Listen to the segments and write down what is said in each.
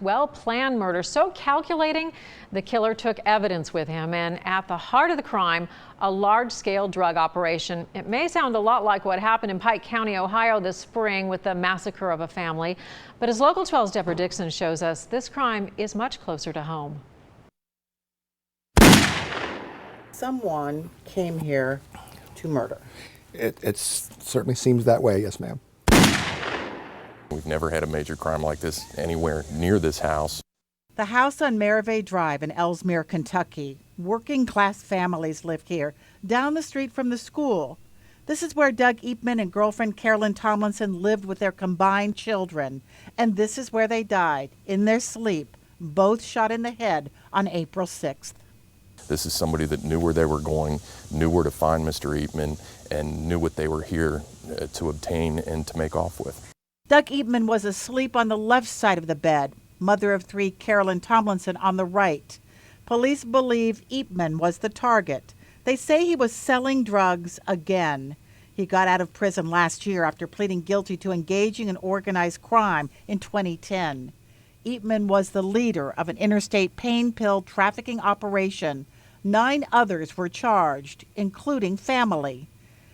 well-planned murder, so calculating the killer took evidence with him, and at the heart of the crime, a large-scale drug operation. It may sound a lot like what happened in Pike County, Ohio this spring with the massacre of a family, but as Local 12's Deborah Dixon shows us, this crime is much closer to home. Someone came here to murder. It certainly seems that way, yes, ma'am. We've never had a major crime like this anywhere near this house. The house on Merrevay Drive in Elsmere, Kentucky. Working class families live here, down the street from the school. This is where Doug Eapman and girlfriend Carolyn Tomlinson lived with their combined children. And this is where they died, in their sleep, both shot in the head on April 6th. This is somebody that knew where they were going, knew where to find Mr. Eapman, and knew what they were here to obtain and to make off with. Doug Eapman was asleep on the left side of the bed, mother of three Carolyn Tomlinson on the right. Police believe Eapman was the target. They say he was selling drugs again. He got out of prison last year after pleading guilty to engaging in organized crime in 2010. Eapman was the leader of an interstate pain pill trafficking operation. 9 others were charged, including family.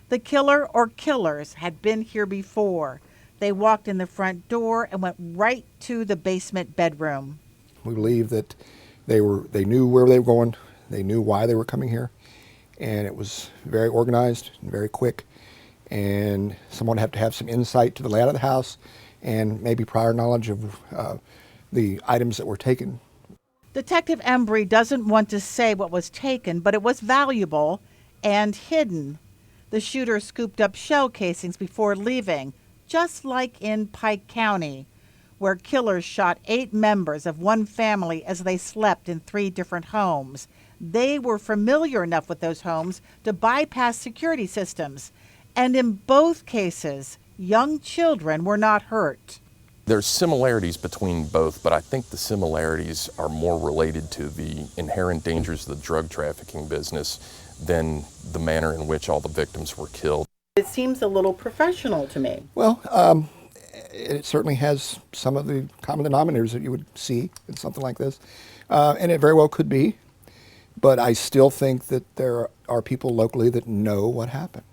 The killer or killers had been here before. They walked in the front door and went right to the basement bedroom. We believe that they knew where they were going, they knew why they were coming here, and it was very organized and very quick, and someone had to have some insight to the layout of the house and maybe prior knowledge of the items that were taken. Detective Embry doesn't want to say what was taken, but it was valuable and hidden. The shooter scooped up shell casings before leaving, just like in Pike County, where killers shot 8 members of one family as they slept in 3 different homes. They were familiar enough with those homes to bypass security systems. And in both cases, young children were not hurt. There's similarities between both, but I think the similarities are more related to the inherent dangers of the drug trafficking business than the manner in which all the victims were killed. It seems a little professional to me. Well, it certainly has some of the common denominators that you would see in something like this, and it very well could be, but I still think that there are people locally that know what happened.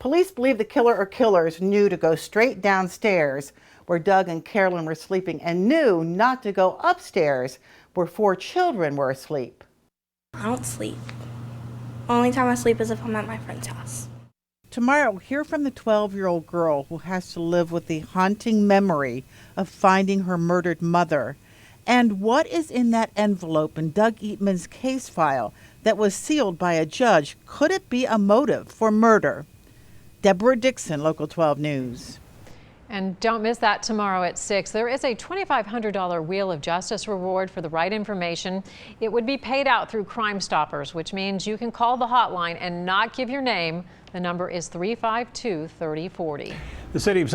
Police believe the killer or killers knew to go straight downstairs where Doug and Carolyn were sleeping and knew not to go upstairs where 4 children were asleep. I don't sleep. Only time I sleep is if I'm at my friend's house. Tomorrow, we'll hear from the 12-year-old girl who has to live with the haunting memory of finding her murdered mother. And what is in that envelope in Doug Eapman's case file that was sealed by a judge? Could it be a motive for murder? Deborah Dixon, Local 12 News. And don't miss that tomorrow at 6. There is a $2,500 Wheel of Justice reward for the right information. It would be paid out through Crime Stoppers, which means you can call the hotline and not give your name. The number is 352-3040. The city of